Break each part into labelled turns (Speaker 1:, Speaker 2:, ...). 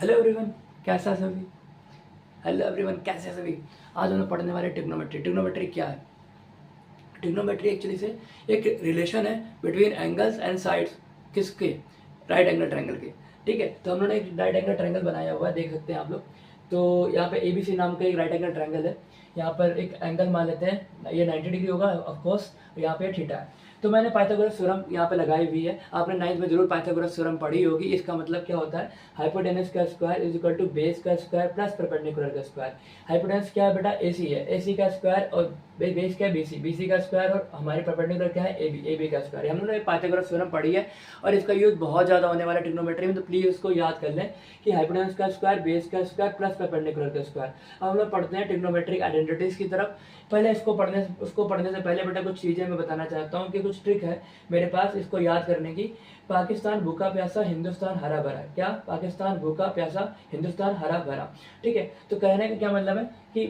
Speaker 1: Hello everyone, कैसा है सभी। हेलो एवरीवन, कैसे हैं सभी। आज हम लोग पढ़ने वाले ट्रिग्नोमेट्री। ट्रिग्नोमेट्री क्या है? ट्रिग्नोमेट्री एक्चुअली से एक रिलेशन है बिटवीन एंगल्स एंड साइड्स। किसके? राइट एंगल ट्रायंगल के। ठीक है, तो हम लोगों ने एक राइट एंगल ट्रायंगल बनाया हुआ है, देख सकते हैं आप लोग। तो यहाँ पे ABC नाम का एक राइट एंगल ट्रायंगल है। यहाँ पर एक एंगल मान लेते हैं, ये 90 डिग्री होगा ऑफ कोर्स। यहाँ पे थीटा है। तो मैंने पाइथागोरस थ्योरम यहाँ पे लगाई हुई है। आपने 9th में जरूर पाइथागोरस थ्योरम पढ़ी होगी। इसका मतलब क्या होता है? हाइपोटेनस का square is equal to base का स्क्वायर प्लस परपेंडिकुलर का स्क्वायर। हाइपोटेनस क्या है बेटा? AC है। AC का स्क्वायर और बेस क्या है? BC का स्क्वायर और हमारे परपेंडिकुलर क्या है? AB का स्क्वायर। हम लोगों ने पाइथागोरस थ्योरम पढ़ी है और इसका यूज बहुत ज़्यादा होने वाला है ट्रिग्नोमेट्री में, तो प्लीज़ इसको याद कर लें कि हाइपोटेनस का स्क्वायर, बेस का स्क्वायर प्लस परपेंडिकुलर का स्क्वायर। अब हम लोग पढ़ते हैं ट्रिग्नोमेट्रिक आइडेंटिटीज की तरफ। पहले उसको पढ़ने से पहले बेटा कुछ चीज़ें मैं बताना चाहता हूँ कि कुछ ट्रिक है मेरे पास इसको याद करने की। पाकिस्तान भूखा प्यासा, हिंदुस्तान हरा भरा। क्या? पाकिस्तान भूखा प्यासा, हिंदुस्तान हरा भरा। ठीक है, तो कहने का क्या मतलब है कि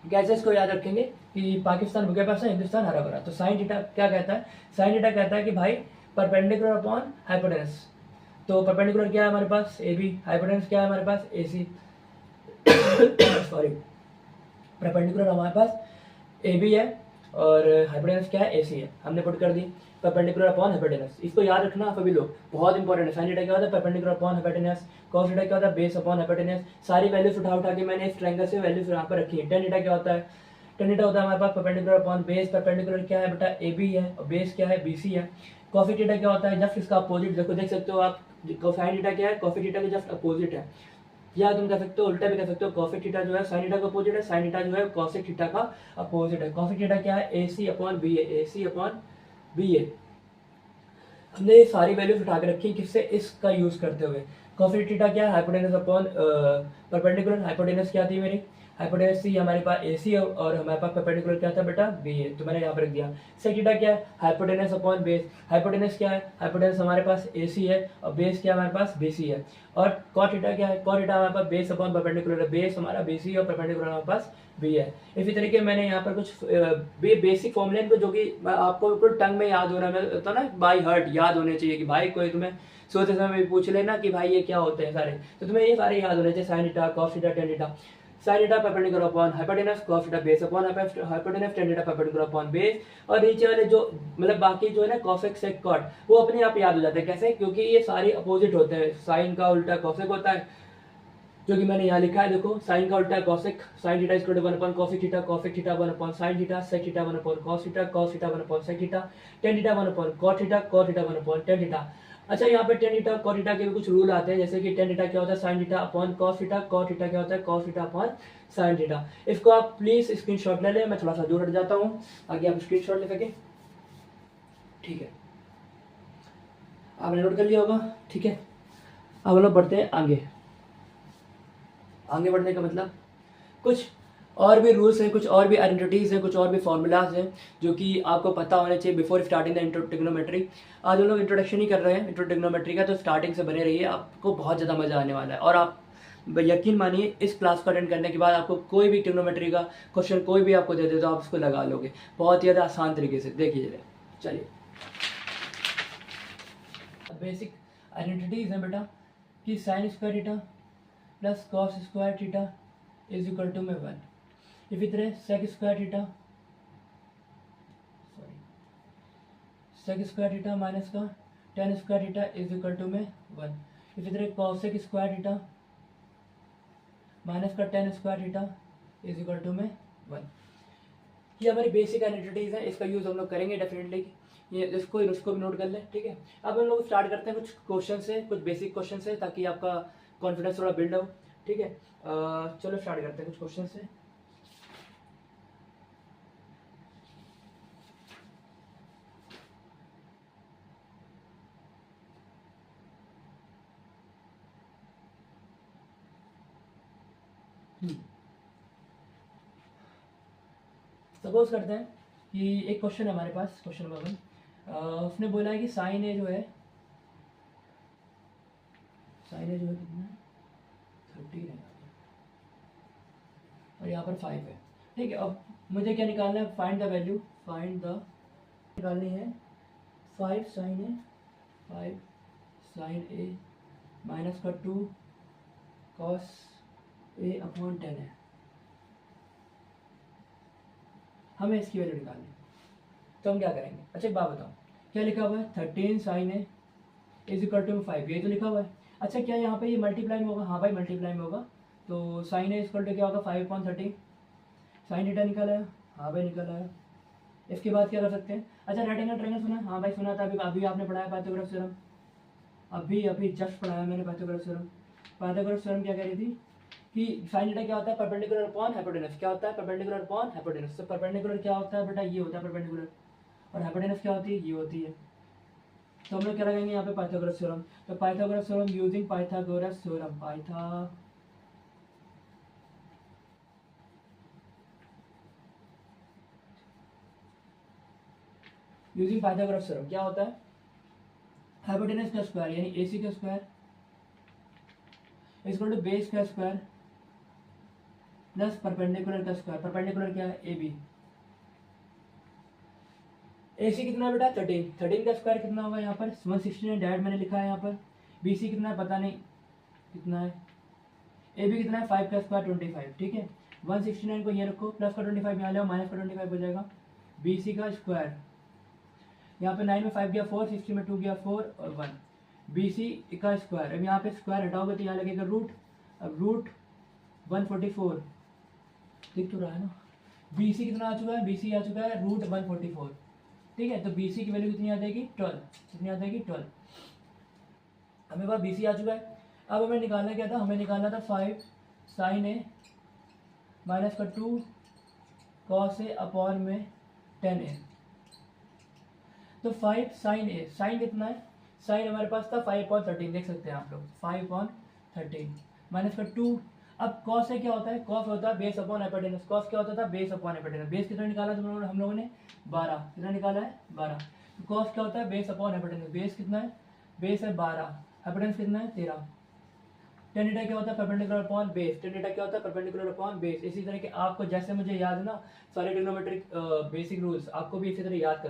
Speaker 1: कैसे इसको याद रखेंगे कि पाकिस्तान भूखा प्यासा, हिंदुस्तान हरा भरा। तो साइन थीटा क्या कहता है? साइन थीटा कहता है कि भाई परपेंडिकुलर अपॉन हाइपोटेनस। तो परपेंडिकुलर क्या है हमारे पास? AB। हाइपोटेनस क्या है हमारे पास? AC। सॉरी, परपेंडिकुलर हमारे पास AB है और हाइपोटेनस क्या है? AC है। हमने पुट कर दी परपेंडिकुलर अपॉन हाइपोटेनस। इसको याद रखना सभी लोग, बहुत इंपॉर्टेंट है। साइन थीटा क्या होता है? Perpendicular upon hypotenuse. Cos theta क्या होता है? Base upon hypotenuse. सारी वैल्यूज उठा उठा के मैंने इस ट्रायंगल से वैल्यूज यहाँ पर रखी है। टेन थीटा क्या होता है? टेन थीटा होता है हमारे पास परपेंडिकुलर अपॉन बेस। परपेंडिकुलर क्या है बेटा? AB है और बेस क्या है? BC है। कॉफी थीटा क्या होता है? जस्ट इसका अपोजिट देखो, देख सकते हो आप। साइन थीटा क्या है? कॉफी थीटा के जस्ट अपोजिट है। या तुम कह सकते हो, उल्टा भी कह सकते हो, कॉफी थीटा जो है साइन थीटा का अपोजिट है, साइन थीटा जो है कॉसेक थीटा का अपोजिट है। कॉफी थीटा क्या है? AC upon BA। AC upon BA। हमने ये सारी वैल्यूज उठा के रखी किससे? इसका यूज करते हुए। कॉफी थीटा क्या है? Hypotenuse upon perpendicular. हाइपोटेनस क्या थी मेरी? हाइपोटेनस थी हमारे पास AC और हमारे पास परपेंडिकुलर क्या था बेटा? BA। तो मैंने यहाँ पर रख दिया। सेक थीटा क्या है? Hypotenuse upon base. हाइपोटेनस क्या है? हाइपोटेनस हमारे पास AC है और बेस क्या हमारे पास? BC है। और कॉट थीटा क्या है? कॉट थीटा हमारे पास बेस अपॉन परपेंडिकुलर है। बेस हमारा BC और परपेंडिकुलर हमारे पास B है। इसी तरीके मैंने यहाँ पर कुछ बेसिक फॉर्मूले जो कि आपको बिल्कुल टंग में याद हो रहा है, तो ना बाय हार्ट याद होने चाहिए कि भाई कोई तुम्हें सोते समय भी पूछ लेना कि भाई ये क्या होते हैं सारे, तो तुम्हें ये सारे याद होने चाहिए। Sine theta, cos theta, tan theta. Sine theta perpendicular upon hypotenuse, cos theta base upon hypotenuse, tan theta perpendicular upon base. और नीचे वाले जो मतलब बाकी जो है ना कॉसेक सेक कॉट, वो अपने आप याद हो जाते हैं। कैसे? क्योंकि ये सारे अपोजिट होते हैं। साइन का उल्टा कॉसेक होता है, जो कि मैंने यहाँ लिखा है। देखो, साइन का उल्टा cosec. Sine theta equal to 1 upon cosec theta, cosec theta 1 upon sine theta, sec theta 1 upon cos theta, cos theta 1 upon sec theta, tan theta 1 upon cot theta, cot theta 1 upon tan theta. अच्छा, यहाँ पे tan theta cot theta के भी कुछ rule आते हैं, जैसे कि टेन थीटा क्या होता है? Sine theta upon cos theta. Cot theta क्या होता है? Cos theta upon sine theta. इसको आप प्लीज स्क्रीनशॉट ले लें, मैं थोड़ा सा दूर हट जाता हूँ आगे आप स्क्रीनशॉट ले सके। ठीक है, आपने नोट कर लिया होगा। ठीक है, अब हम लोग बढ़ते हैं आगे। आगे बढ़ने का मतलब कुछ और भी रूल्स हैं, कुछ और भी आइडेंटिटीज हैं, कुछ और भी फॉर्मूलाज हैं जो कि आपको पता होने चाहिए before starting the intro trigonometry. आज हम लोग इंट्रोडक्शन ही कर रहे हैं इंट्रो ट्रिग्नोमेट्री का, तो स्टार्टिंग से बने रहिए, आपको बहुत ज़्यादा मजा आने वाला है। और आप यकीन मानिए, इस क्लास को अटेंड करने के बाद आपको कोई भी ट्रिग्नोमेट्री का क्वेश्चन कोई भी आपको दे दे तो आप उसको लगा लोगे बहुत ही ज़्यादा आसान तरीके से। देखिए जरा, चलिए बेसिक आइडेंटिटीज हैं बेटा कि sine square theta plus cos square theta is equal to में 1। इसी तरह sec square theta, sorry, sec square theta minus का tan square theta is equal to में 1। इसी तरह कॉसेक स्क्वायर थीटा माइनस का tan square theta is equal to में 1। ये हमारी बेसिक आइडेंटिटीज है, इसका यूज हम लोग करेंगे डेफिनेटली। ये इसको भी नोट कर लें। ठीक है, अब हम लोग स्टार्ट करते हैं कुछ क्वेश्चन से, कुछ बेसिक क्वेश्चन से, ताकि आपका कॉन्फिडेंस थोड़ा बिल्ड हो। ठीक है, चलो स्टार्ट करते हैं कुछ क्वेश्चन से। सपोज करते हैं कि एक क्वेश्चन है हमारे पास, क्वेश्चन नंबर 1। उसने बोला है कि साइन ए जो है, साइन ए जो है कितना है? 13 है और यहाँ पर 5 है। ठीक है, अब मुझे क्या निकालना है? Find the value, find the निकालनी है 5 साइन ए, 5 साइन ए माइनस का 2 कॉस ए अपॉन 10 है, हमें इसकी वैल्यू निकालनी है। तो हम क्या करेंगे, अच्छा एक बात बताओ, क्या लिखा हुआ है 13 sine A is equal to 5, ये तो लिखा हुआ है। अच्छा क्या यहाँ पे ये मल्टीप्लाई में होगा, हाँ भाई मल्टीप्लाई में होगा, तो साइन ए इक्वल टू क्या होगा 5/13, साइन थीटा निकल आया, हाँ भाई निकल आया। इसके बाद क्या कर सकते हैं, अच्छा राइट एंगल ट्रायंगल सुना है, हाँ भाई सुना था, अभी अभी आपने पढ़ाया पाइथागोरस थ्योरम, अभी जस्ट पढ़ाया मैंने पाइथागोरस थ्योरम। पाइथागोरस थ्योरम क्या कह रही थी कि साइन थीटा क्या होता है, परपेंडिकुलर अपॉन हाइपोटेनस, क्या होता है परपेंडिकुलर अपॉन हाइपोटेनस। तो परपेंडिकुलर क्या होता है बेटा, ये होता है परपेंडिकुलर, और हाइपोटेनस क्या होती है, ये होती है। तो हम लोग क्या लगाएंगे यहाँ पे पाइथागोरस थ्योरम, तो Pythagoras theorem using Pythagoras theorem, using Pythagoras theorem क्या होता है, हाइपोटेनस का स्क्वायर यानी एसी का square is equal to base का स्क्वायर प्लस परपेंडिकुलर का स्क्वायर, परपेंडिकुलर क्या है ए बी। एसी कितना है बेटा 13, 13 का स्क्वायर कितना होगा यहाँ पर 169, डायरेक्ट मैंने लिखा है यहाँ पर। बीसी कितना है पता नहीं कितना है, ए बी कितना है 5 का स्क्वायर 25, ठीक है। 169 को ये रखो, प्लस का 25 यहाँ ले आओ, माइनस का 25 हो जाएगा। बी सी का स्क्वायर, यहाँ पे 9 में 5 गया 4, 60 में 2 गया 4 और 1, बी सी का स्क्वायर। अब यहाँ पे स्क्वायर हटाओगे तो यहाँ लगेगा रूट, अब रूट 144, दिख तो रहा है ना। बी सी कितना आ चुका है, बी सी आ चुका है रूट 144, ठीक है। तो बी सी की वैल्यू कितनी आ जाएगी 12, कितनी आ जाएगी 12, हमें पास बी सी आ चुका है। अब हमें निकालना क्या था, हमें निकालना था 5 साइन ए माइनस का 2 कॉस ए अपॉन में 10 ए। तो 5 साइन ए, साइन कितना है, साइन हमारे पास था 5/13, देख सकते हैं आप लोग 5/13 माइनस का 2। अब कॉस ए क्या होता है, कॉस होता है बेस अपॉन हाइपोटेनस, कॉस क्या होता था बेस अपॉन हाइपोटेनस। बेस कितना निकाला था हम लोगों ने 12, कितना निकाला है 12। तो कॉस क्या होता है बेस अपॉन हाइपोटेनस, बेस कितना है, बेस है 12, हाइपोटेनस कितना है 13। टेन थीटा क्या होता है perpendicular upon base, tan theta क्या होता है परपेंडिकुलर अपॉन बेस। इसी तरह के आपको जैसे मुझे याद है ना सारे ट्रिग्नोमेट्रिक बेसिक रूल्स, आपको भी इसी तरह याद कर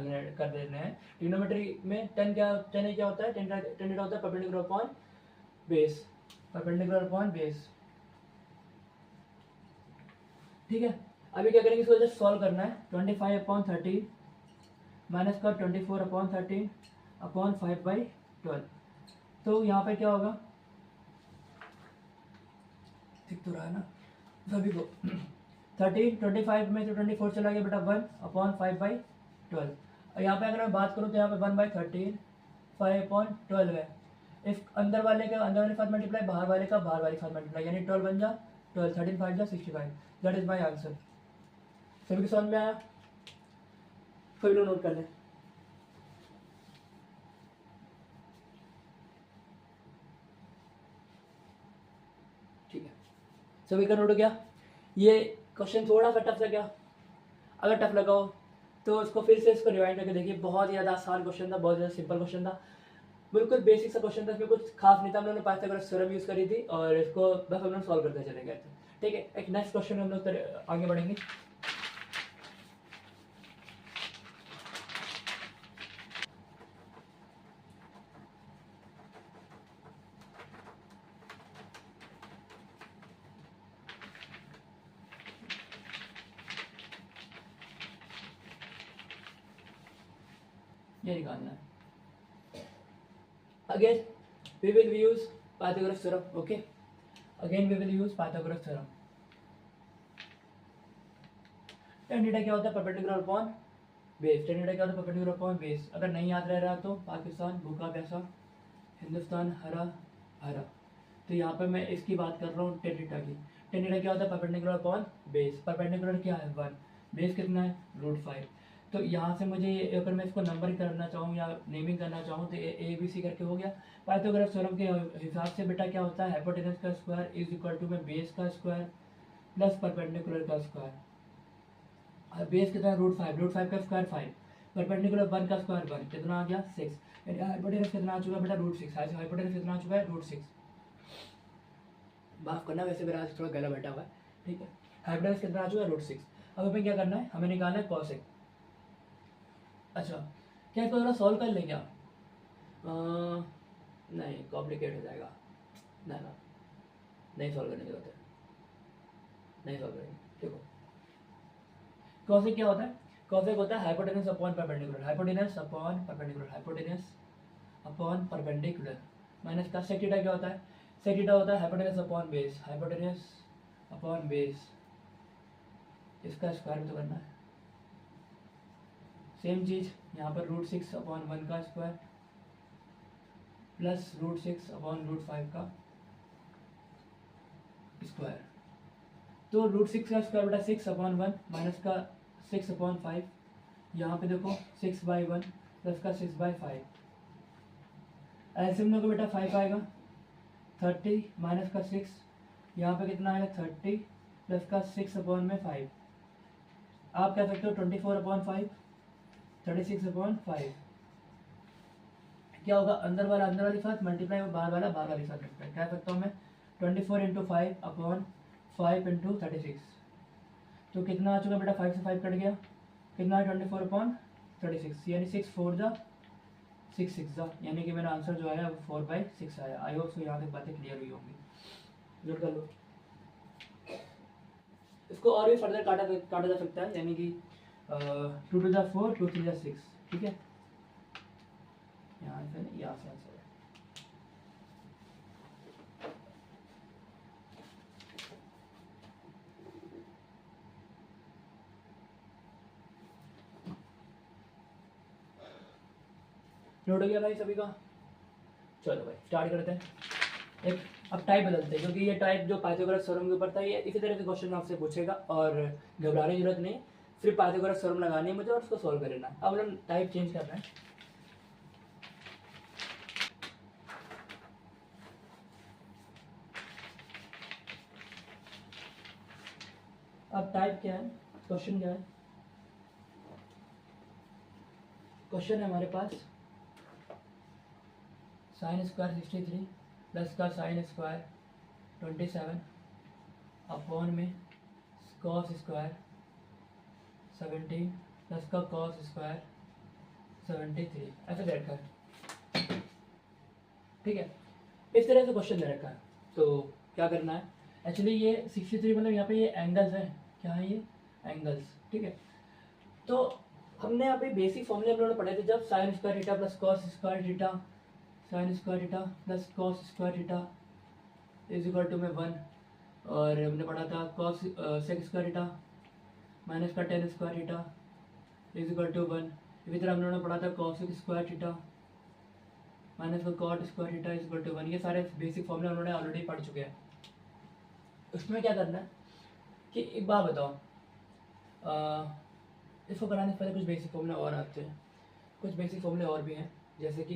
Speaker 1: देने हैं। ट्रिग्नोमेट्री में टेन क्या होता है, टेन थीटा होता है perpendicular upon base, perpendicular upon base, ठीक है। अभी क्या करेंगे, इसको जस्ट सॉल्व करना है। 25/13 माइनस का 24/13 अपॉन 5/12, तो यहाँ पे क्या होगा, ठीक तो रहा है ना सभी को। 13 25 में से 24 चला गया बेटा 1/5/12, और यहाँ पे अगर मैं बात करूँ तो यहाँ पे 1/13 5/12 है। इस अंदर वाले के साथ मल्टीप्लाई, बाहर वाले का बाहर वाले के साथ मल्टीप्लाई, यानी 12 बन जा 12, 13 5 जा 65, दैट इज माई आंसर। सभी को समझ में आया, सभी लोग नोट कर लें। ठीक है, सभी का नोट हो गया। ये क्वेश्चन थोड़ा सा टफ लगा, अगर टफ लगा हो तो उसको फिर से इसको रिवाइंड करके देखिए, बहुत ज़्यादा आसान क्वेश्चन था, बहुत ज़्यादा सिंपल क्वेश्चन था, बिल्कुल बेसिक सा क्वेश्चन था, इसमें कुछ खास नहीं था। हम लोगों ने पाइथागोरस थ्योरम यूज़ करी थी और इसको बस हम लोग सॉल्व करते चले गए थे, ठीक है। एक नेक्स्ट क्वेश्चन हम लोग आगे बढ़ेंगे। ये निकालना है, again we will use Pythagoras theorem, okay, again we will use Pythagoras theorem. Tan theta क्या होता है perpendicular upon base, tan theta क्या होता है परपेंडिकुलर अपॉन बेस। अगर नहीं याद रह रहा तो पाकिस्तान भूखा प्यासा, हिंदुस्तान हरा भरा। तो यहाँ पे मैं इसकी बात कर रहा हूँ टेन थीटा की। टेन थीटा क्या होता है परपेंडिकुलर अपॉन बेस, परपेंडिकुलर क्या है 1, बेस कितना है √5। तो यहाँ से मुझे अगर मैं इसको नंबरिंग करना चाहूँ या नेमिंग करना चाहूँ तो ए बी सी करके हो गया। पाइथागोरस थ्योरम के हिसाब से बेटा क्या होता है, हाइपोटेनस का स्क्वायर इज इक्वल टू में बेस का स्क्वायर प्लस परपेंडिकुलर का स्क्वायर। बेस कितना है √5, √5 का स्क्वायर 5, परपेंडिकुलर 1 का स्क्वायर 1, कितना आ गया 6, यानी हाइपोटेनस कितना आ चुका है बेटा √6, हाइपोटेनस कितना आ चुका है √6। माफ करना वैसे मेरा आज थोड़ा गला बैठा हुआ है, ठीक है। हाइपोटेनस कितना आ चुका है √6। अब हमें क्या करना है, हमें निकालना है कॉसेक। अच्छा क्या इसको थोड़ा सॉल्व कर लें क्या, नहीं कॉम्प्लिकेट हो जाएगा, ना ना नहीं सॉल्व करने की जरूरत है, नहीं सॉल्व करेंगे। देखो कॉसेक क्या होता है, कॉसेक होता है hypotenuse upon perpendicular, hypotenuse upon perpendicular, hypotenuse upon perpendicular minus का सेक थीटा क्या होता है, सेक थीटा होता है hypotenuse upon base, hypotenuse upon base, इसका स्क्वायर भी तो करना है। सेम चीज़ यहाँ पर √6 अपॉन 1 का स्क्वायर प्लस √6 अपॉन √5 का स्क्वायर। तो √6 का स्क्वायर बेटा 6 अपॉन 1 माइनस का 6 अपॉन 5, यहाँ पे देखो 6/1 प्लस का 6/5, एलसीएम लोगे बेटा 5 आएगा, 30 माइनस का 6, यहाँ पे कितना आएगा 30 प्लस का 6 अपॉन में 5, आप कह सकते हो 24/5, 36/5 क्या होगा, अंदर वाला अंदर वाली साथ मल्टीप्लाई और बाहर वाली साथ मल्टीप्लाई, कह सकता हूँ मैं 24/5/5 × 36, तो कितना आ चुका बेटा 5 से 5 कट गया, कितना है 24/36, यानी 6 4 जा 6 6 जा, यानी कि मेरा आंसर जो आया वो 4/6 आया। आई होप सो यहाँ तक बातें क्लियर हुई होंगी, नोट कर लो। इसको और भी फर्दर काटा जा सकता है, यानी कि 2 2 जा 4, 2 3 जा 6, ठीक है, यहाँ से आंसर है। नोट हो गया भाई सभी का, चलो भाई स्टार्ट करते हैं। एक अब टाइप बदलते हैं, क्योंकि ये टाइप जो पाइथागोरस थ्योरम के ऊपर था, ये इसी तरह से क्वेश्चन आपसे पूछेगा और घबराने की जरूरत नहीं, सिर्फ पाइथागोरस थ्योरम लगानी है मुझे और उसको सॉल्व कर लेना है। अब हम टाइप चेंज कर रहे हैं। अब टाइप क्या है, क्वेश्चन क्या है, क्वेश्चन है हमारे पास sin स्क्वायर 63 प्लस का sin स्क्वायर 27 अपॉन में cos स्क्वायर 17 प्लस का cos स्क्वायर 73, ऐसे दे रखा है, ठीक है, इस तरह से क्वेश्चन दे रखा है। तो क्या करना है, एक्चुअली ये 63 मतलब यहाँ पे ये एंगल्स है, क्या है ये एंगल्स, ठीक है। तो हमने अभी बेसिक फॉर्मूले हम लोगों ने पढ़े थे, जब sine square theta plus cos square theta, sine square theta plus cos square theta is equal to में 1, और हमने पढ़ा था cosec square theta minus का tan square theta is equal to 1। इसी तरह हम लोगों ने पढ़ा था कॉस स्क्वायर थीटा माइनस का cot square theta is equal to 1। ये सारे बेसिक फॉर्मूले हम लोगों ने ऑलरेडी पढ़ चुके हैं। उसमें क्या करना है कि एक बात बताओ, इसको कराने से पहले कुछ बेसिक फॉर्मूले और आते हैं, कुछ बेसिक फॉर्मूले और भी हैं, जैसे कि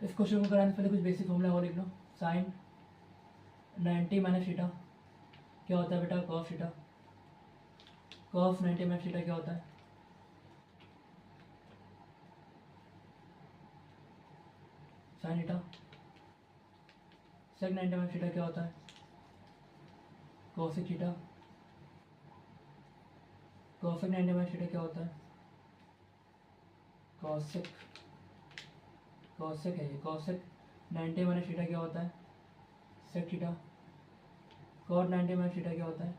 Speaker 1: इस क्वेश्चन को कराने से पहले कुछ बेसिक फॉर्मूला और लिख लो। साइन 90 माइनस थीटा क्या होता है बेटा, cos theta, cos 90 minus theta क्या होता है, साइन थीटा, सेक 90 माइनस थीटा क्या होता है, cosec theta, cosec 90 minus theta क्या होता है, कोसेक, कोसेक है ये, कोसेक 90 माइनस थीटा क्या होता है, sec theta, cot 90 minus theta क्या होता है,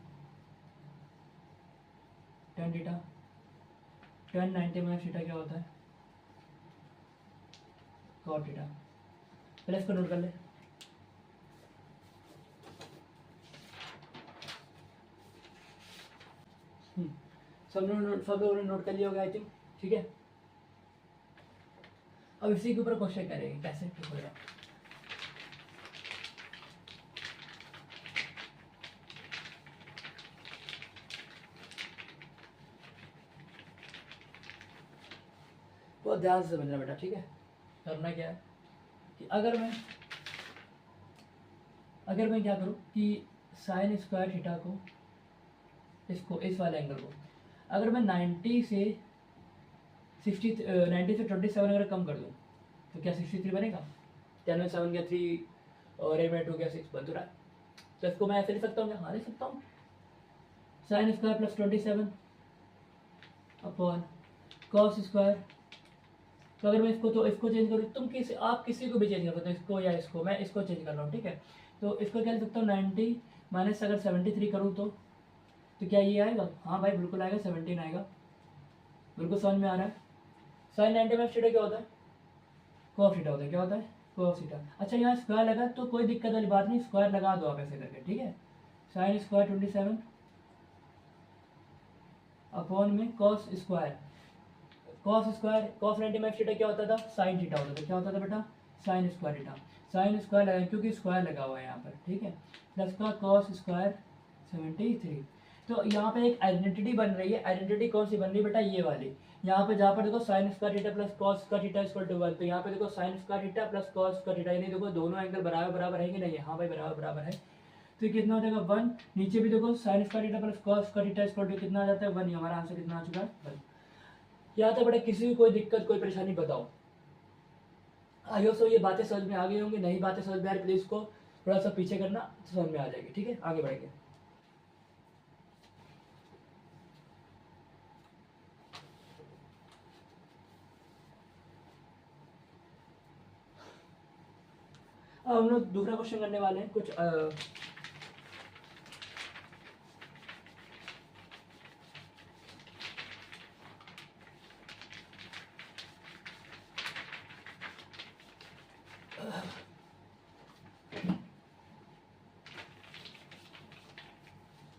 Speaker 1: tan theta, tan 90 minus theta क्या होता है, कॉट थीटा। पहले इसको नोट कर ले। सब लोगों ने नोट कर लिया होगा आई थिंक, ठीक है। अब इसी के ऊपर क्वेश्चन करेंगे कैसे ठीक होगा। बहुत ध्यान से समझना बेटा, ठीक है। करना क्या है कि अगर मैं क्या करूँ कि साइन स्क्वायर थीटा को, इसको इस वाले एंगल को अगर मैं 90 से 27 अगर कम कर दूँ तो क्या 63 बनेगा, 10 में 7 गया 3 और 8 में 2 गया 6 बन तो रहा है। तो इसको मैं ऐसे लिख सकता हूँ, हाँ लिख सकता हूँ, sine square plus 27 upon cos square तो अगर मैं इसको चेंज करूँ, आप किसी को भी चेंज कर सकते हो, इसको या इसको, मैं इसको चेंज कर रहा हूँ, ठीक है। तो इसको क्या लिख सकता हूँ, 90 माइनस अगर 73 करूँ तो क्या ये आएगा? हाँ भाई बिल्कुल आएगा, 17 आएगा। बिल्कुल समझ में आ रहा है। साइन 90 में थीटा क्या होता है? कॉस थीटा होता है। क्या होता है? Cos theta. अच्छा यहाँ स्क्वायर लगा तो कोई दिक्कत वाली बात नहीं, स्क्वायर लगा दो आप ऐसे करके, ठीक है। साइन स्क्वायर 27 अपॉन में कॉस स्क्वायर। कॉस 90 में थीटा क्या होता था? साइन थीटा होता था। क्या होता था बेटा? Sign square theta. Sine square लगा क्योंकि स्क्वायर लगा हुआ है यहाँ पर, ठीक है। प्लस का कॉस स्क्वायर 73। तो यहाँ पे एक आइडेंटिटी बन रही है। आइडेंटिटी कौन सी बन रही है बेटा? ये वाली। यहाँ पे जहाँ पर देखो sine square theta plus cos square theta equal to 1, तो यहाँ पे देखो sine square theta plus cos square theta, यानी देखो दोनों एंगल बराबर बराबर है कि नहीं है? हाँ भाई बराबर बराबर है। तो ये कितना हो जाएगा? 1। नीचे भी देखो sine square theta plus cos square theta equal to कितना आ जाता है? 1। हमारा आंसर कितना आ चुका है? 1। यहाँ तक बेटा किसी को कोई दिक्कत कोई परेशानी बताओ। आई होप सो ये बातें समझ में आ गई होंगी। नई बातें समझ में आ रही प्लीज को थोड़ा सा पीछे करना, तो समझ में आ जाएगी, ठीक है। आगे बढ़ेंगे। अब हम लोग दूसरा क्वेश्चन करने वाले हैं कुछ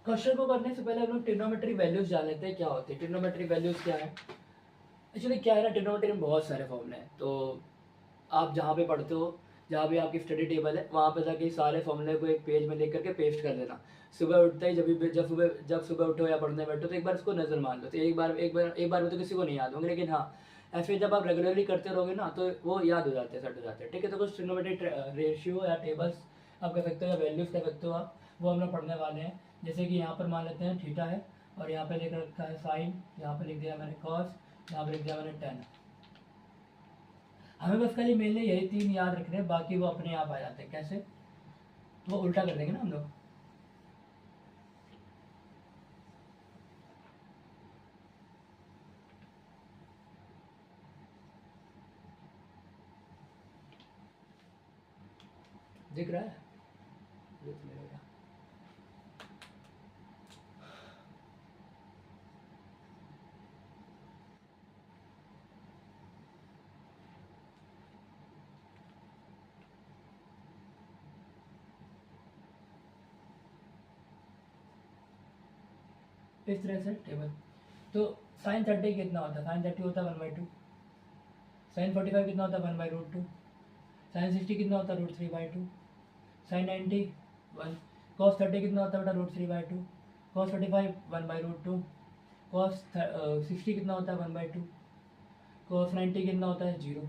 Speaker 1: क्वेश्चन को करने से पहले हम लोग ट्रिग्नोमेट्री वैल्यूज जान लेते हैं क्या होते हैं। ट्रिग्नोमेट्री वैल्यूज क्या है? एक्चुअली क्या है ना, ट्रिग्नोमेट्री में बहुत सारे फॉर्मूले हैं। तो आप जहाँ पे पढ़ते हो, जहाँ भी आपकी स्टडी टेबल है, वहाँ पे जाके सारे फॉर्मूले को एक पेज में लिख करके पेस्ट कर देना। सुबह उठते ही जब सुबह उठो या पढ़ने बैठो तो एक बार इसको नजर मान लो। तो एक बार में तो किसी को नहीं याद होंगे, लेकिन हाँ ऐसे जब आप रेगुलरली करते रहोगे ना तो वो याद हो जाते हैं, सेट हो जाते हैं, ठीक है। तो कुछ ट्रिग्नोमेट्री रेशियो या टेबल्स आप कह सकते हो या वैल्यूज कह सकते हो आप, वो हम लोग पढ़ने वाले हैं। जैसे कि यहाँ पर मान लेते हैं थीटा है और यहाँ पे लिख रखा है साइन, यहाँ पे लिख दिया मैंने कॉस, यहाँ पे लिख दिया मैंने टेन। हमें बस खाली मेनली यही 3 याद रखने हैं, बाकी वो अपने आप आ जाते हैं। कैसे? वो उल्टा कर देंगे ना हम लोग। दिख रहा है? ये तो मेरा गया। इस तरह से टेबल। तो साइन 30 कितना होता है? साइन 30 होता है 1/2। साइन 45 कितना होता है? 1/√2। साइन 60 कितना होता है? √3/2। साइन 90 1। कॉस 30 कितना होता है बेटा? √3/2। कॉस 45 1/√2। कॉस 60 कितना होता है? 1/2। कॉस 90 कितना होता है? 0।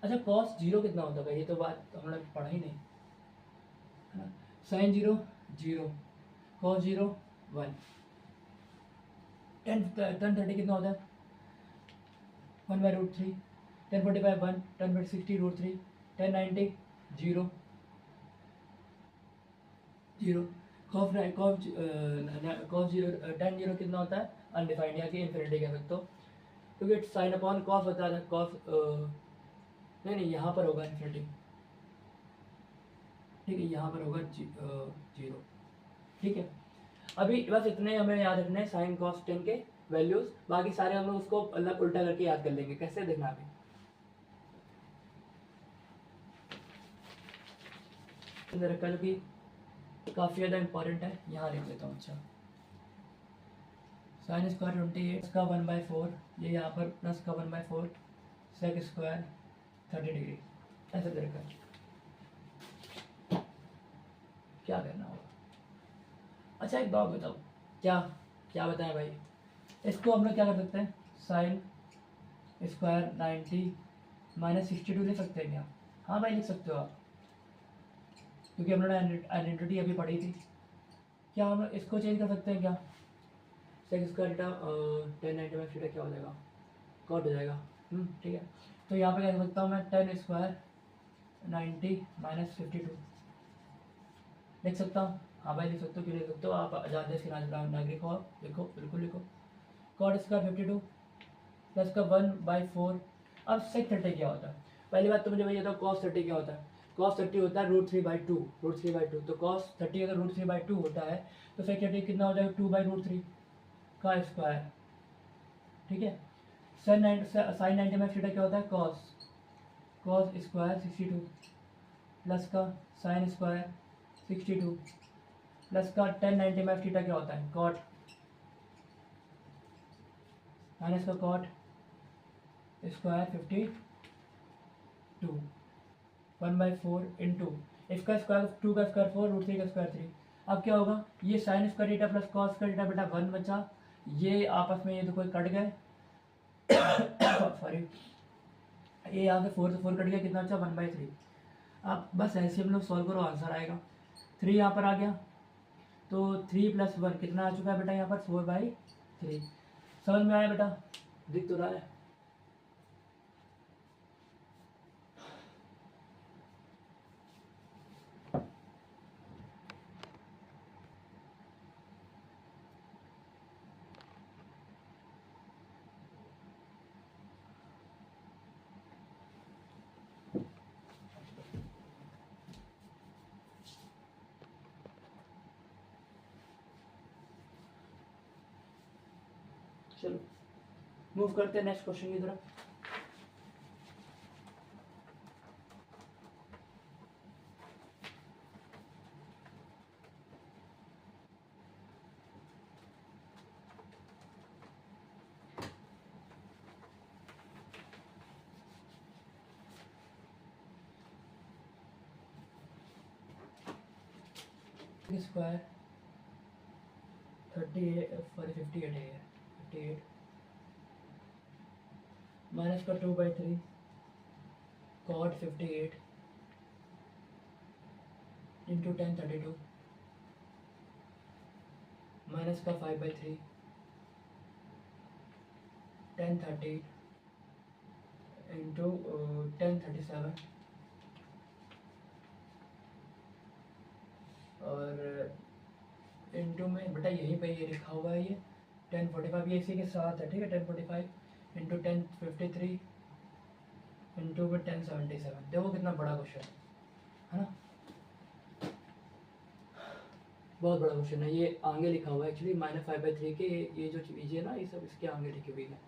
Speaker 1: अच्छा कॉस 0 कितना होता है भाई? ये तो बात हमने पढ़ा ही नहीं, है ना। Sign 0 0, cos 0 1। टेन 30 कितना होता है? 1/√3। 1045 1। 10/60 √3। 1090 0 0। कॉस 0 10 0 कितना होता है? अनडिफाइंड, या कि इन्फिनिटी कह सकते हो, क्योंकि साइन अपॉन कॉस होता है। कॉस नहीं नहीं, यहाँ पर होगा इन्फिनिटी, ठीक है। यहाँ पर होगा 0, ठीक है। अभी बस इतने हमें याद रखने हैं साइन कॉस टेन के वैल्यूज, बाकी सारे हम लोग उसको अलग उल्टा करके याद कर लेंगे। कैसे देखना अभी रखा, जो कि काफ़ी ज़्यादा इंपॉर्टेंट है, यहाँ लिख लेता हूँ। अच्छा साइन स्क्वायर 28 का 1/4, ये यहाँ पर प्लस का 1/4 सेक स्क्वायर 30 डिग्री, ऐसे दे रखा है। क्या करना होगा? अच्छा एक बात बताओ, क्या क्या बताएं भाई? इसको हम लोग क्या कर सकते हैं? साइन स्क्वायर 90 माइनस 62 लिख सकते हैं क्या? हाँ भाई लिख सकते हो आप, क्योंकि हम लोगों ने आइडेंटिटी अभी पढ़ी थी। क्या हम इसको चेंज कर सकते हैं क्या? सेक स्क्वायर थीटा 1090 में थीटा क्या हो जाएगा? कॉट हो जाएगा, ठीक है। तो यहाँ पे क्या कर सकता हूँ मैं? 10 स्क्वायर 90 माइनस 52 लिख सकता हूँ। हाँ भाई लिख सकते हो, क्यों लिख सकते हो? आप आजाद देश के नागरिक हो, आप लिखो, बिल्कुल लिखो। कॉट स्क्वायर 52 प्लस का 1/4। अब सेक 30 क्या होता है? पहली बात तो मुझे भैया तो cos 30 क्या होता है? cos 30 होता है √3/2, √3/2। तो cos 30 अगर √3/2 होता है तो सेक 30 कितना हो जाएगा? 2/√3 का स्क्वायर, ठीक है। sin 90 क्या होता है? cos स्क्वायर 62 प्लस का sin स्क्वायर 62 प्लस का tan 90 क्या होता है? cot माइनस का cot स्क्वायर 52 1/4 इंटू इसका स्क्वायर 2 का स्क्वायर 4 √3 का स्क्वायर 3। अब क्या होगा? ये sign square theta plus cos square theta बेटा 1 बचा, ये आपस में ये देखो कट गए सॉरी, ये यहाँ से 4 से 4 कट गया, कितना बचा? 1/3। अब बस ऐसे हम लोग सॉल्व करो, आंसर आएगा। 3 यहाँ पर आ गया, तो 3 + 1 कितना आ चुका है बेटा? यहाँ पर 4/3। समझ में आया बेटा? दिख तो रहा है। चलो मूव करते हैं नेक्स्ट क्वेश्चन की तरफ। स्क्वायर 58 है, 58 माइनस का 2/3 cot 58 इंटू 1032 माइनस का 5/3 1030 इंटू 1037 और इंटू में बेटा यहीं पे ये लिखा हुआ है, ये 1045 ये इसी के साथ है, ठीक है। 1045 इंटू 1053 इंटू में 1077। देखो कितना बड़ा क्वेश्चन है ना, बहुत बड़ा क्वेश्चन है। ये आगे लिखा हुआ है एक्चुअली -5/3 के, ये जो चीज़ें ना ये सब इसके आगे लिखी हुई है।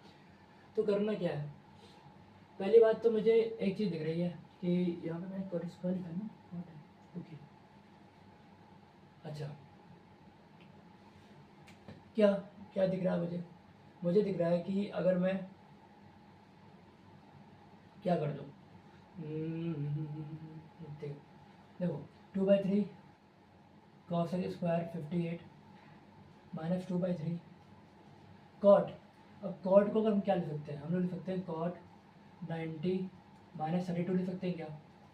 Speaker 1: तो करना क्या है? पहली बात तो मुझे एक चीज़ दिख रही है कि यहाँ पे मैंने कॉट स्क्वायर लिखा है ना, ओके अच्छा, क्या क्या दिख रहा है मुझे? मुझे दिख रहा है कि अगर मैं क्या कर दूँ, देखो 2/3 cos स्क्वायर 58 माइनस 2/3 कॉट। अब कॉट को अगर हम क्या लिख सकते हैं? हम लोग लिख सकते हैं कॉट 90 माइनस 32 लिख सकते हैं क्या?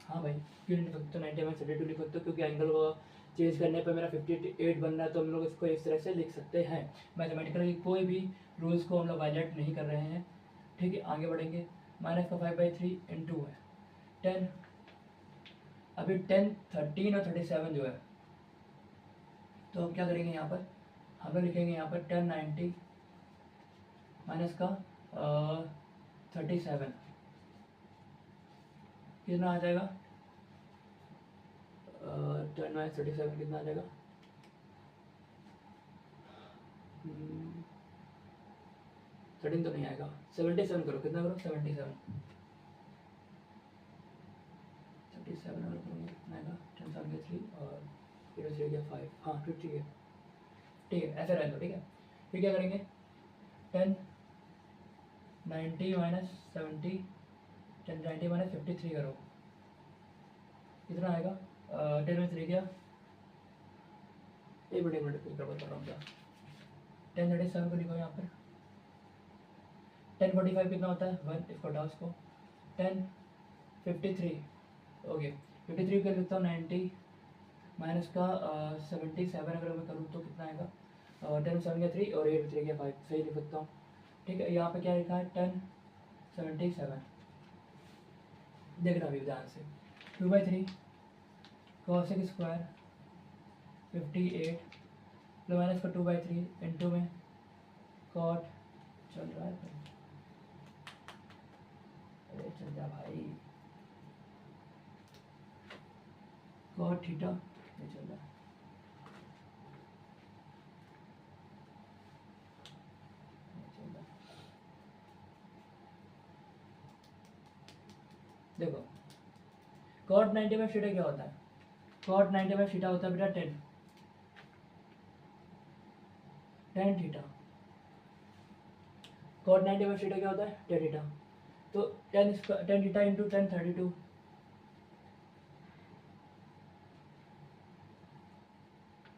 Speaker 1: हाँ भाई, क्यों नहीं लिख सकते? 90 माइनस 32 लिख सकते हो, क्योंकि एंगल को चेंज करने पर मेरा 58 बन रहा है, तो हम लोग इसको इस तरह से लिख सकते हैं। मैथमेटिकली कोई भी रूल्स को हम लोग वायलेट नहीं कर रहे हैं, ठीक है। आगे बढ़ेंगे, माइनस का 5/3 इंटू है 10, अभी 10 13 और 37 जो है, तो हम क्या करेंगे यहाँ पर? हम लोग लिखेंगे यहाँ पर 1090 माइनस का 37 कितना आ जाएगा? 10 माइनस 37 कितना आ जाएगा? 13 तो नहीं आएगा, 77 करो, कितना करो? 77 और करोगे कितना आएगा? 10 साल के 3 और 0 गया 5, हाँ ठीक है, ठीक है, ऐसे रहने दो, ठीक है। फिर क्या करेंगे? 10 90 माइनस 70 10 90 माइनस 53 करो, कितना आएगा? 10 में 3 गया, एक मिनट फिर कर बता रहा हूँ क्या। 1037 को लिखो यहाँ पर, 1045 कितना होता है? 1, इसको हटाओ इसको, 1053 ओके, 53 कर लिखता हूँ 90 माइनस का 77 अगर मैं करूँ तो कितना आएगा? 10 7 गया 3 और 8 3 गया 5, सही लिख सकता हूँ, ठीक है। यहाँ पे क्या लिखा है? 1077, देखना अभी ध्यान से, 2/3 cos स्क्वायर 58 प्लस माइनस का 2/3 इंटू में कॉट, चल रहा है कॉट थीटा ये चल रहा है, देखो कॉट 90 थीटा क्या होता है, कॉट 90 थीटा होता है बेटा 10 थीटा। कॉट 90 थीटा क्या होता है 10 थीटा, तो 10 थीटा इंटू 10 32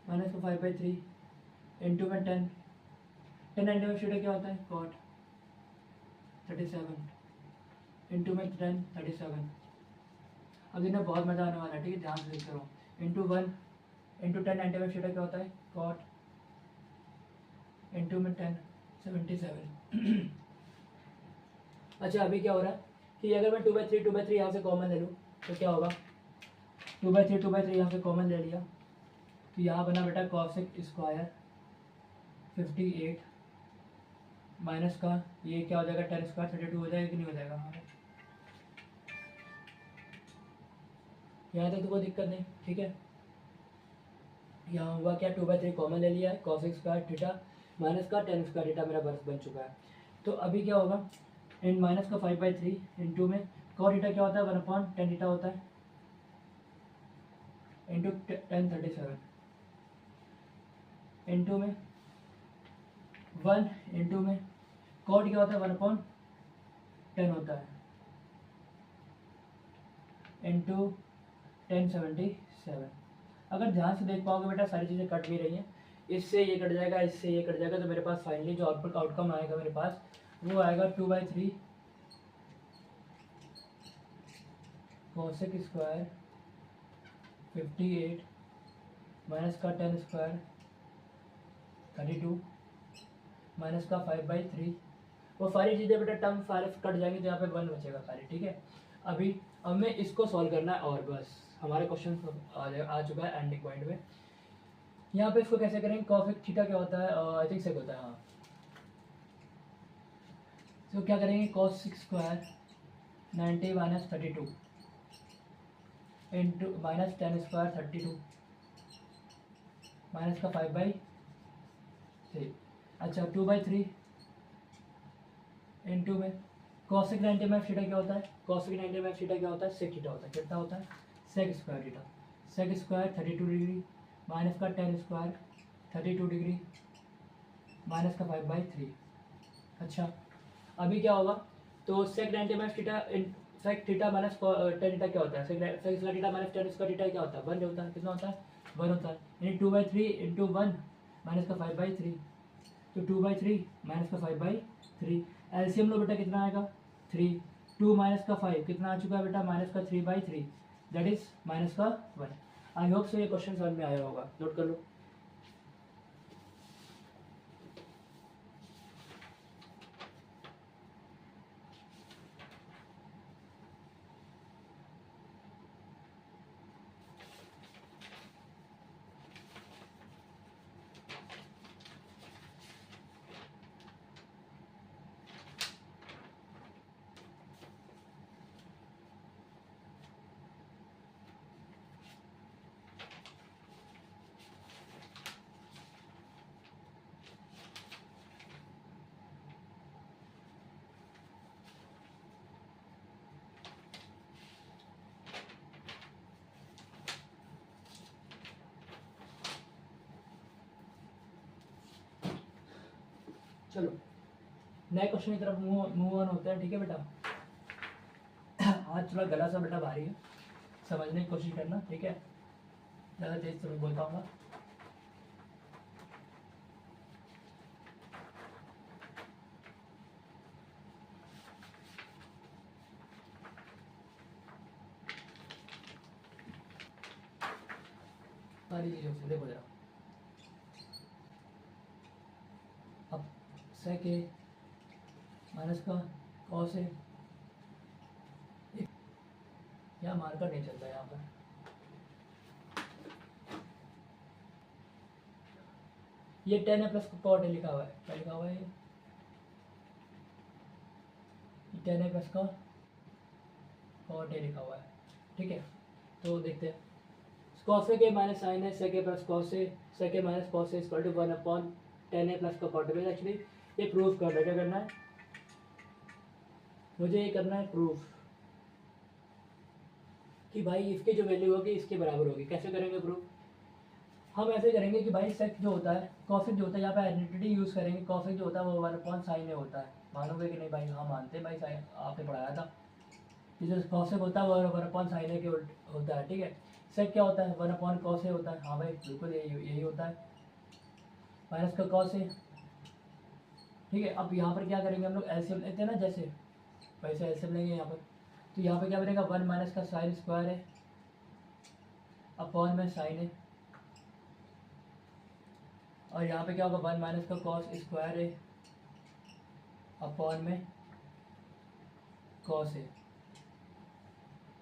Speaker 1: माइनस का 5/3 इंटू में 10 90 क्या होता है कॉट 37 इंटू में 10 37। अब इन्हें बहुत मज़ा आने वाला है, ठीक है, ध्यान से देखते रहो। इंटू 1 इंटू 10 90 क्या होता है कॉट इंटू में 10 77। अच्छा अभी क्या हो रहा है कि अगर मैं 2/3 यहाँ से कॉमन ले लूँ तो क्या होगा, 2/3 यहाँ से कॉमन ले लिया तो यहाँ बना बेटा कॉसेक स्क्वायर 58 माइनस का ये क्या हो जाएगा 10 स्क्वायर 32 हो जाएगा कि नहीं हो जाएगा हमारा, यहाँ तक तो कोई दिक्कत नहीं, ठीक है। यहाँ हुआ क्या 2/3 कॉमन ले लिया है, कॉसेक स्क्वायर थीटा माइनस का 10 स्क्वायर थीटा मेरा बर्स बन चुका है। तो अभी क्या होगा इन माइनस का 5/3 इंटू में कॉट थीटा क्या होता है 1/10 थीटा होता है इंटू 10 37 इंटू में 1 इंटू में कॉट क्या होता है 1/10 होता है इंटू 1077। अगर ध्यान से देख पाओगे बेटा सारी चीज़ें कट भी रही हैं, इससे ये कट जाएगा इससे ये कट जाएगा, तो मेरे पास फाइनली जो आउटकम आएगा मेरे पास वो आएगा 2/3 कॉसेक स्क्वायर 58 माइनस का 10 स्क्वायर 32 माइनस का 5/3। वो सारी चीज़ें बेटा टर्म सारे कट जाएंगे तो यहाँ पे 1 बचेगा सारी, ठीक है। अभी हमें इसको सॉल्व करना है और बस हमारा क्वेश्चन आ चुका है एंडिंग पॉइंट में। यहाँ पे इसको कैसे करेंगे, कॉसेक थीटा क्या होता है आई थिंक सेक होता है, हाँ। तो क्या करेंगे cosec square 90 minus 32 into minus 10 square 32 minus का 5/3। अच्छा 2/3 इंटू में कॉसेक 90 थीटा क्या होता है, कॉसेक 90 थीटा क्या होता है सेक थीटा होता है, कितना होता है sec square theta, sec square 32 degree minus का 10 स्क्वायर 32 डिग्री माइनस का 5/3। अच्छा अभी क्या होगा तो sec 90 theta sec theta minus 10 theta क्या होता है, sec square theta minus 10 square theta क्या होता है 1 होता है, कितना होता है 1 होता है, यानी 2/3 इंटू 1 माइनस का 5/3, तो 2/3 माइनस का 5/3। एलसीएम लो बेटा कितना आएगा 3, 2 माइनस का 5 कितना आ चुका है बेटा माइनस का 3/3 दैट इज माइनस का 1। आई होप सो ये क्वेश्चन समझ में आया होगा, नोट कर लो। चलो नए क्वेश्चन की तरफ मूव ऑन होते हैं, ठीक है बेटा। आज थोड़ा गला सा बेटा भारी है, समझने की कोशिश करना, ठीक है, ज़्यादा तेज तो नहीं बोल पाऊँगा। सारी चीज़ों से देखो जरा, अब सेक ए माइनस का कॉस ए, यहाँ मार्कर नहीं चलता यहाँ पर, ये 10 है प्लस कॉट ए लिखा हुआ है, क्या लिखा हुआ है ये 10 है प्लस का कॉट ए लिखा हुआ है, ठीक है। तो देखते हैं कॉस ए माइनस साइन है sec A plus cos A sec A minus cos A equal to 1/10 A plus का कॉट है। एक्चुअली ये प्रूफ करना है। क्या करना है मुझे? ये करना है प्रूफ कि भाई इसकी जो वैल्यू होगी इसके बराबर होगी। कैसे करेंगे प्रूफ? हम ऐसे करेंगे कि भाई सेक जो होता है कॉसेक जो होता है यहाँ पे आइडेंटिटी यूज़ करेंगे। कॉसेक जो होता है वो 1/sin ए होता है। मानोगे कि नहीं भाई? हाँ मानते हैं भाई, साइन आपने पढ़ाया था कि जो कॉसेक होता है वो 1/sin ए के होता है। ठीक है। सेक क्या होता है? 1/cos ए होता है। हाँ भाई बिल्कुल यही होता है, माइनस का कॉस ए। ठीक है। अब यहाँ पर क्या करेंगे हम लोग? एलसीएम लेते हैं ना, जैसे वैसे एलसीएम लेंगे यहाँ पर। तो यहाँ पे क्या बनेगा? 1 माइनस का साइन स्क्वायर है अपॉन में साइन है, और यहाँ पे क्या होगा? 1 माइनस का कॉस स्क्वायर है अपॉन में कॉस है।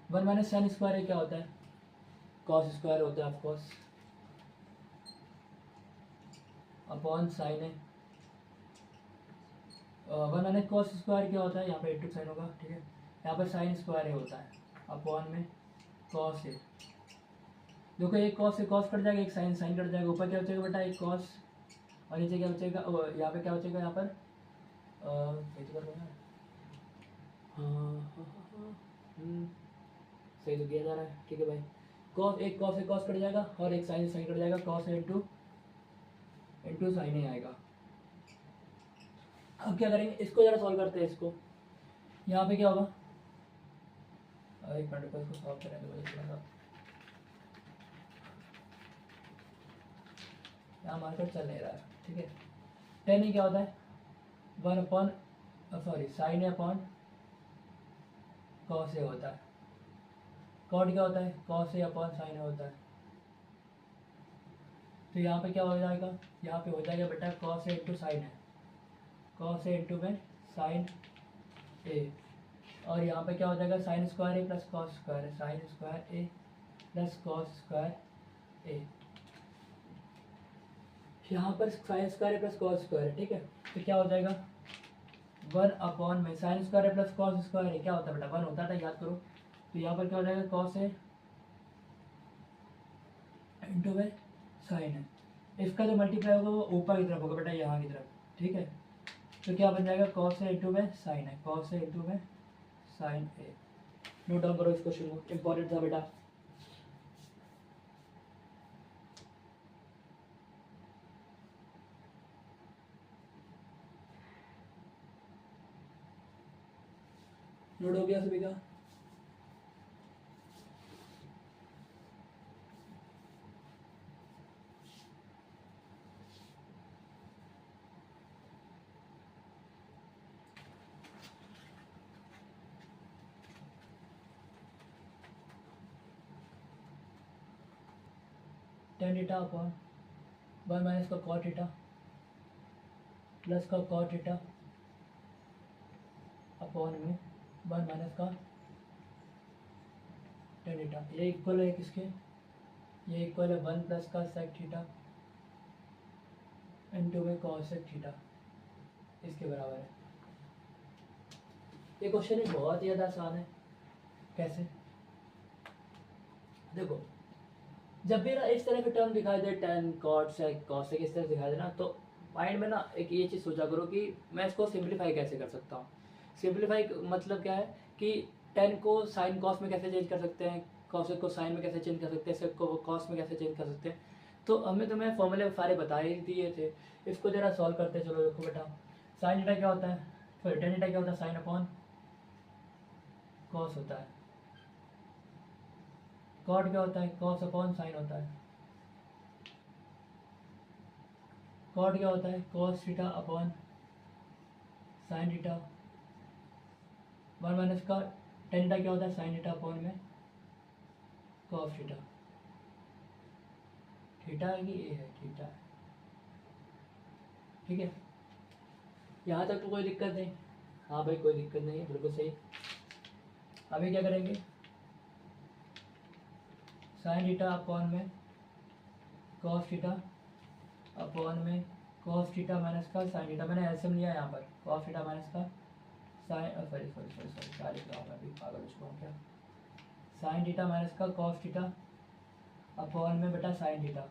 Speaker 1: 1 माइनस साइन स्क्वायर है क्या होता है? कॉस स्क्वायर होता है ऑफकोर्स, अपॉन साइन है। 1 माइनस कॉस स्क्वायर क्या होता है? यहाँ पे इंटू साइन होगा। ठीक है। यहाँ पर साइन स्क्वायर है होता है अपॉन में कॉस है। देखो एक कॉस से कॉस कट जाएगा, एक साइन साइन कट जाएगा। ऊपर क्या बचेगा बेटा? एक कॉस, और नीचे क्या बचेगा? यहाँ पे क्या बचेगा? यहाँ पर सही तो कर रहे हैं। हाँ हाँ हाँ हाँ सही तो किया जा रहा है। ठीक है भाई। कॉस एक कॉस से कॉस कट जाएगा और एक साइन साइन कट जाएगा। कॉस इंटू इंटू साइन ही आएगा। अब क्या करेंगे? इसको जरा सॉल्व करते हैं। इसको यहाँ पे क्या होगा? एक मिनट को इसको सॉल्व करेंगे मुझे थोड़ा सा। यहाँ मार्केट चल नहीं रहा है। ठीक है। टेन ही क्या होता है? 1 sign A upon cos A होता है। कॉट क्या होता है? कॉस ए अपॉन साइन ए होता है। तो यहाँ पे क्या हो जाएगा? यहाँ पे हो जाएगा बेटा कॉस ए इंटू साइन है, कॉस ए इंटू में साइन ए, और यहाँ पे क्या हो जाएगा? साइन स्क्वायर ए प्लस कॉस स्क्वायर है, साइन स्क्वायर ए प्लस कॉस स्क्वायर ए। यहाँ पर साइन स्क्वायर ए प्लस कॉस स्क्वायर है। ठीक है। तो क्या हो जाएगा? 1 अपॉन में साइन स्क्वायर ए प्लस कॉस स्क्वायर है क्या होता है बेटा? 1 होता था, याद करो। तो यहाँ पर क्या हो जाएगा? कॉस ए इंटू में साइन है। इसका जो मल्टीप्लाई होगा वो ऊपर की तरफ होगा बेटा, यहाँ की तरफ। ठीक है। तो क्या बन जाएगा? कॉस ए इंटू में साइन है, कॉस ए इंटू में साइन ए। नोट डाउन करो इस क्वेश्चन को, इंपॉर्टेंट था बेटा। नोट हो गया सभी का? टेन थीटा अपॉन 1 माइनस का कॉट थीटा प्लस का कॉट थीटा अपॉन में 1 माइनस का टेन थीटा। ये इक्वल है किसके? ये इक्वल है 1 प्लस का सेक थीटा इंटू में कॉसेक थीटा, इसके बराबर है। ये क्वेश्चन ही बहुत ही ज़्यादा आसान है। कैसे? देखो जब भी ना इस तरह के टर्म दिखाई दे, टेन कॉट सेक कॉसेक इस तरह दिखाई दे ना, तो माइंड में ना एक ये चीज़ सोचा करो कि मैं इसको सिंप्लीफाई कैसे कर सकता हूँ। सिंप्लीफाई मतलब क्या है कि टेन को साइन कॉस में कैसे चेंज कर सकते हैं, कॉसेक को साइन में कैसे चेंज कर सकते हैं, सेक को कॉस में कैसे चेंज कर सकते हैं। तो हमें तो मैं फॉर्मूले सारे बता ही दिए थे। इसको जरा सॉल्व करते हैं। चलो देखो बेटा, साइन थीटा क्या होता है? सॉरी टेन थीटा क्या होता है? साइन अपॉन कॉस होता है। कॉट क्या होता है? कॉस अपॉन साइन होता है। कॉट क्या होता है? Cos theta upon sine theta. 1 minus का टेन थीटा क्या होता है? साइन थीटा अपॉन में कॉस थीटा। थीटा है कि ए है? थीटा है। ठीक है। यहाँ तक तो कोई दिक्कत नहीं? हाँ भाई कोई दिक्कत नहीं है, बिल्कुल सही। अभी क्या करेंगे? साइन थीटा अपॉन में कॉस थीटा अपॉन में कॉस थीटा माइनस का साइन थीटा। मैंने एलसीएम लिया यहाँ पर, कॉस थीटा माइनस का sine sorry sorry sorry sorry क्या लिख रहा हूँ मैं अभी, पागल उसको क्या, साइन थीटा माइनस का कॉस थीटा अपॉन में बेटा साइन थीटा।